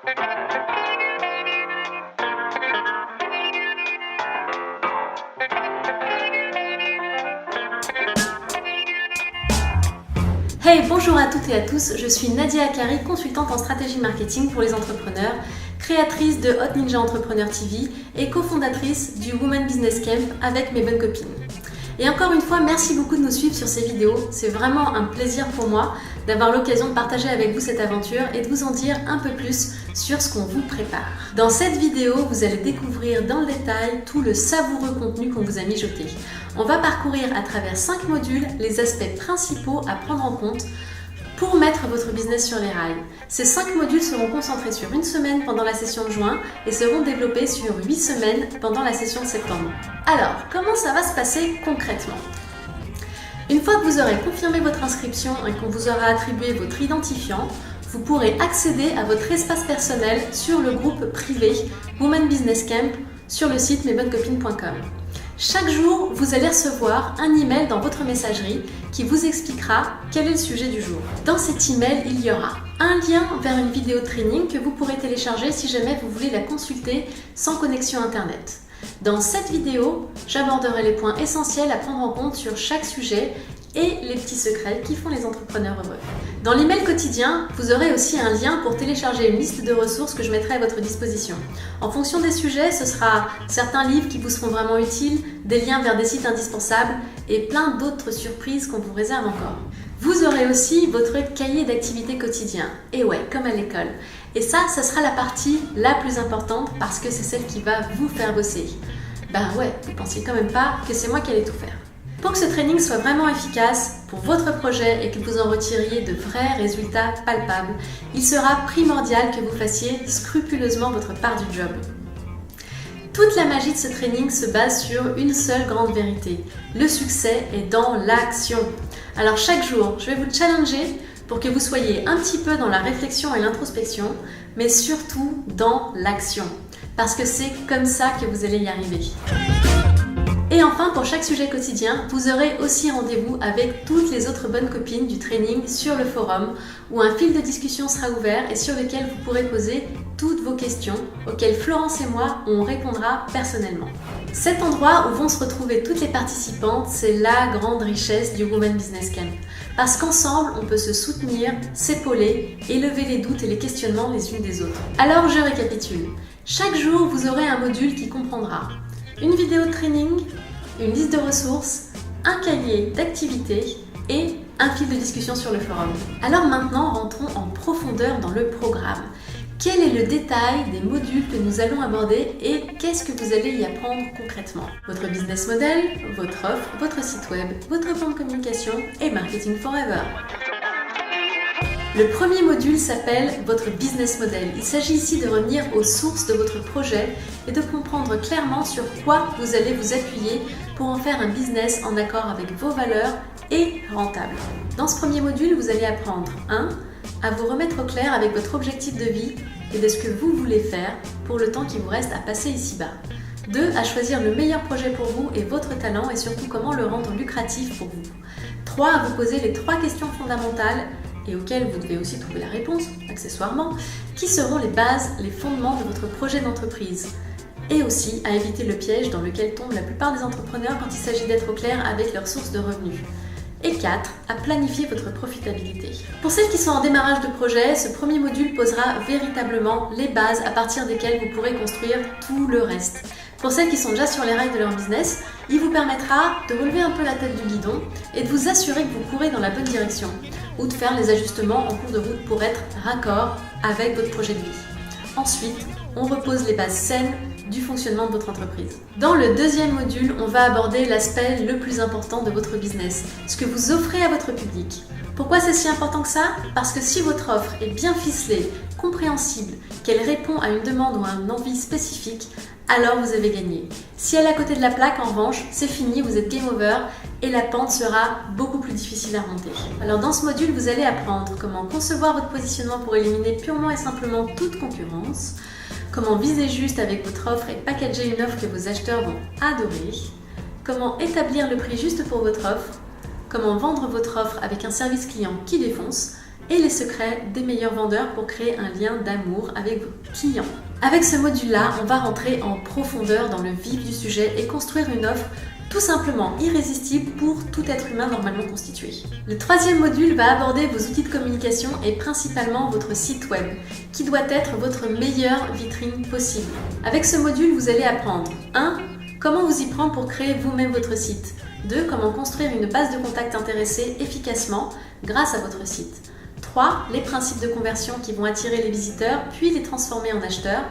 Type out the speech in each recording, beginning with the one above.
Hey, bonjour à toutes et à tous, je suis Nadia Akari, consultante en stratégie marketing pour les entrepreneurs, créatrice de Hot Ninja Entrepreneur TV et cofondatrice du Women Business Camp avec mes bonnes copines. Et encore une fois, merci beaucoup de nous suivre sur ces vidéos, c'est vraiment un plaisir pour moi d'avoir l'occasion de partager avec vous cette aventure et de vous en dire un peu plus sur ce qu'on vous prépare. Dans cette vidéo, vous allez découvrir dans le détail tout le savoureux contenu qu'on vous a mijoté. On va parcourir à travers 5 modules les aspects principaux à prendre en compte pour mettre votre business sur les rails. Ces 5 modules seront concentrés sur une semaine pendant la session de juin et seront développés sur 8 semaines pendant la session de septembre. Alors, comment ça va se passer concrètement ? Une fois que vous aurez confirmé votre inscription et qu'on vous aura attribué votre identifiant, vous pourrez accéder à votre espace personnel sur le groupe privé Women Business Camp sur le site mesbonnescopines.com. Chaque jour, vous allez recevoir un email dans votre messagerie qui vous expliquera quel est le sujet du jour. Dans cet email, il y aura un lien vers une vidéo de training que vous pourrez télécharger si jamais vous voulez la consulter sans connexion Internet. Dans cette vidéo, j'aborderai les points essentiels à prendre en compte sur chaque sujet et les petits secrets qui font les entrepreneurs heureux. Dans l'email quotidien, vous aurez aussi un lien pour télécharger une liste de ressources que je mettrai à votre disposition. En fonction des sujets, ce sera certains livres qui vous seront vraiment utiles, des liens vers des sites indispensables et plein d'autres surprises qu'on vous réserve encore. Vous aurez aussi votre cahier d'activités quotidien. Et ouais, comme à l'école. Et ça sera la partie la plus importante parce que c'est celle qui va vous faire bosser. Ben ouais, vous pensiez quand même pas que c'est moi qui allais tout faire. Pour que ce training soit vraiment efficace pour votre projet et que vous en retiriez de vrais résultats palpables, il sera primordial que vous fassiez scrupuleusement votre part du job. Toute la magie de ce training se base sur une seule grande vérité. Le succès est dans l'action. Alors chaque jour, je vais vous challenger pour que vous soyez un petit peu dans la réflexion et l'introspection, mais surtout dans l'action. Parce que c'est comme ça que vous allez y arriver. Et enfin, pour chaque sujet quotidien, vous aurez aussi rendez-vous avec toutes les autres bonnes copines du training sur le forum où un fil de discussion sera ouvert et sur lequel vous pourrez poser toutes vos questions auxquelles Florence et moi, on répondra personnellement. Cet endroit où vont se retrouver toutes les participantes, c'est la grande richesse du Women Business Camp. Parce qu'ensemble, on peut se soutenir, s'épauler, élever les doutes et les questionnements les unes des autres. Alors, je récapitule. Chaque jour, vous aurez un module qui comprendra une vidéo de training, une liste de ressources, un cahier d'activités et un fil de discussion sur le forum. Alors maintenant, rentrons en profondeur dans le programme. Quel est le détail des modules que nous allons aborder et qu'est-ce que vous allez y apprendre concrètement ? Votre business model, votre offre, votre site web, votre plan de communication et Marketing Forever. Le premier module s'appelle votre business model. Il s'agit ici de revenir aux sources de votre projet et de comprendre clairement sur quoi vous allez vous appuyer pour en faire un business en accord avec vos valeurs et rentable. Dans ce premier module, vous allez apprendre 1. À vous remettre au clair avec votre objectif de vie et de ce que vous voulez faire pour le temps qui vous reste à passer ici-bas. 2. À choisir le meilleur projet pour vous et votre talent et surtout comment le rendre lucratif pour vous. 3. À vous poser les 3 questions fondamentales et auxquelles vous devez aussi trouver la réponse, accessoirement, qui seront les bases, les fondements de votre projet d'entreprise. Et aussi à éviter le piège dans lequel tombent la plupart des entrepreneurs quand il s'agit d'être au clair avec leurs sources de revenus. Et 4. À planifier votre profitabilité. Pour celles qui sont en démarrage de projet, ce premier module posera véritablement les bases à partir desquelles vous pourrez construire tout le reste. Pour celles qui sont déjà sur les rails de leur business, il vous permettra de relever un peu la tête du guidon et de vous assurer que vous courez dans la bonne direction ou de faire les ajustements en cours de route pour être raccord avec votre projet de vie. Ensuite, on repose les bases saines du fonctionnement de votre entreprise. Dans le deuxième module, on va aborder l'aspect le plus important de votre business, ce que vous offrez à votre public. Pourquoi c'est si important que ça ? Parce que si votre offre est bien ficelée, compréhensible, qu'elle répond à une demande ou à une envie spécifique, alors vous avez gagné. Si elle est à côté de la plaque, en revanche, c'est fini, vous êtes game over et la pente sera beaucoup plus difficile à remonter. Alors dans ce module, vous allez apprendre comment concevoir votre positionnement pour éliminer purement et simplement toute concurrence, comment viser juste avec votre offre et packager une offre que vos acheteurs vont adorer, comment établir le prix juste pour votre offre, comment vendre votre offre avec un service client qui défonce et les secrets des meilleurs vendeurs pour créer un lien d'amour avec vos clients. Avec ce module-là, on va rentrer en profondeur dans le vif du sujet et construire une offre tout simplement irrésistible pour tout être humain normalement constitué. Le troisième module va aborder vos outils de communication et principalement votre site web, qui doit être votre meilleure vitrine possible. Avec ce module, vous allez apprendre 1. Comment vous y prendre pour créer vous-même votre site. 2. Comment construire une base de contacts intéressés efficacement grâce à votre site. 3. Les principes de conversion qui vont attirer les visiteurs puis les transformer en acheteurs.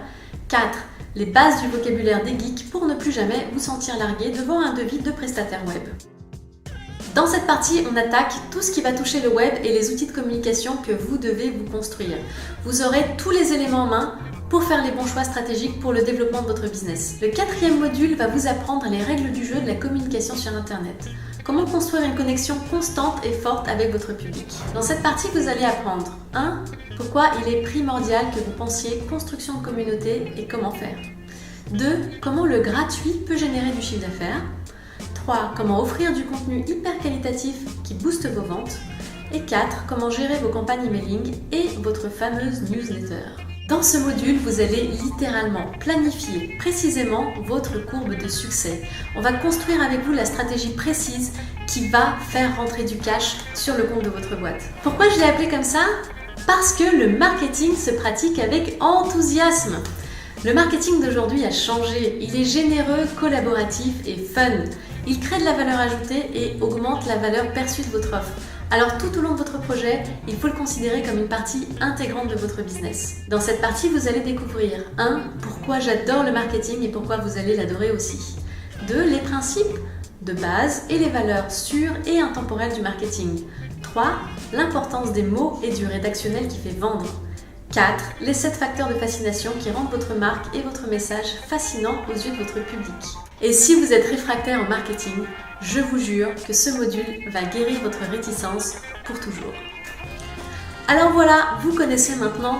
4. Les bases du vocabulaire des geeks pour ne plus jamais vous sentir largué devant un devis de prestataire web. Dans cette partie, on attaque tout ce qui va toucher le web et les outils de communication que vous devez vous construire. Vous aurez tous les éléments en main pour faire les bons choix stratégiques pour le développement de votre business. Le quatrième module va vous apprendre les règles du jeu de la communication sur Internet. Comment construire une connexion constante et forte avec votre public. Dans cette partie, vous allez apprendre 1. Pourquoi il est primordial que vous pensiez construction de communauté et comment faire. 2. Comment le gratuit peut générer du chiffre d'affaires. 3. Comment offrir du contenu hyper qualitatif qui booste vos ventes. Et 4. Comment gérer vos campagnes emailing et votre fameuse newsletter. Dans ce module, vous allez littéralement planifier précisément votre courbe de succès. On va construire avec vous la stratégie précise qui va faire rentrer du cash sur le compte de votre boîte. Pourquoi je l'ai appelé comme ça ? Parce que le marketing se pratique avec enthousiasme. Le marketing d'aujourd'hui a changé. Il est généreux, collaboratif et fun. Il crée de la valeur ajoutée et augmente la valeur perçue de votre offre. Alors tout au long de votre projet, il faut le considérer comme une partie intégrante de votre business. Dans cette partie, vous allez découvrir 1. Pourquoi j'adore le marketing et pourquoi vous allez l'adorer aussi. 2. Les principes de base et les valeurs sûres et intemporelles du marketing. 3. L'importance des mots et du rédactionnel qui fait vendre. 4. Les 7 facteurs de fascination qui rendent votre marque et votre message fascinants aux yeux de votre public. Et si vous êtes réfractaire au marketing, je vous jure que ce module va guérir votre réticence pour toujours. Alors voilà, vous connaissez maintenant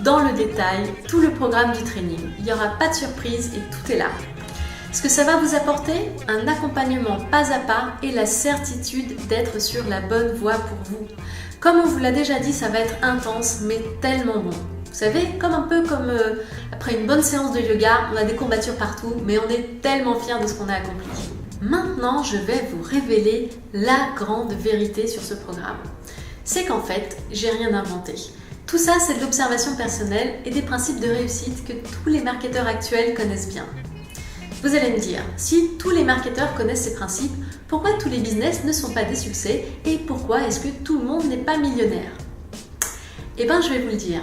dans le détail tout le programme du training. Il n'y aura pas de surprise et tout est là. Ce que ça va vous apporter, un accompagnement pas à pas et la certitude d'être sur la bonne voie pour vous. Comme on vous l'a déjà dit, ça va être intense mais tellement bon. Vous savez, comme après une bonne séance de yoga, on a des courbatures partout, mais on est tellement fiers de ce qu'on a accompli. Maintenant, je vais vous révéler la grande vérité sur ce programme. C'est qu'en fait, j'ai rien inventé. Tout ça, c'est de l'observation personnelle et des principes de réussite que tous les marketeurs actuels connaissent bien. Vous allez me dire, si tous les marketeurs connaissent ces principes, pourquoi tous les business ne sont pas des succès et pourquoi est-ce que tout le monde n'est pas millionnaire ? Eh bien, je vais vous le dire.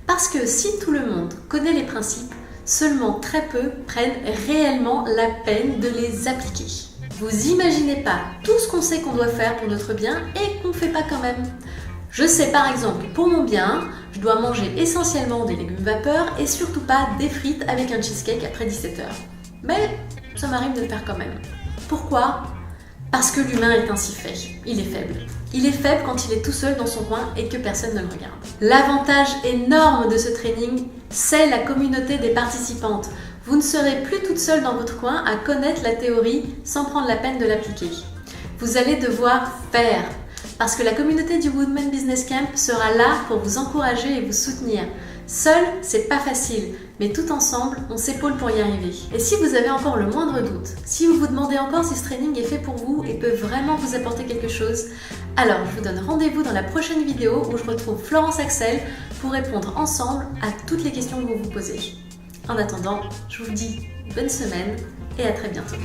Parce que si tout le monde connaît les principes, seulement très peu prennent réellement la peine de les appliquer. Vous imaginez pas tout ce qu'on sait qu'on doit faire pour notre bien et qu'on ne fait pas quand même. Je sais par exemple, pour mon bien, je dois manger essentiellement des légumes vapeur et surtout pas des frites avec un cheesecake après 17h. Mais ça m'arrive de le faire quand même. Pourquoi ? Parce que l'humain est ainsi fait. Il est faible. Il est faible quand il est tout seul dans son coin et que personne ne le regarde. L'avantage énorme de ce training, c'est la communauté des participantes. Vous ne serez plus toute seule dans votre coin à connaître la théorie sans prendre la peine de l'appliquer. Vous allez devoir faire. Parce que la communauté du Women Business Camp sera là pour vous encourager et vous soutenir. Seul, c'est pas facile, mais tout ensemble, on s'épaule pour y arriver. Et si vous avez encore le moindre doute, si vous vous demandez encore si ce training est fait pour vous et peut vraiment vous apporter quelque chose, alors je vous donne rendez-vous dans la prochaine vidéo où je retrouve Florence Axel pour répondre ensemble à toutes les questions que vous vous posez. En attendant, je vous dis bonne semaine et à très bientôt.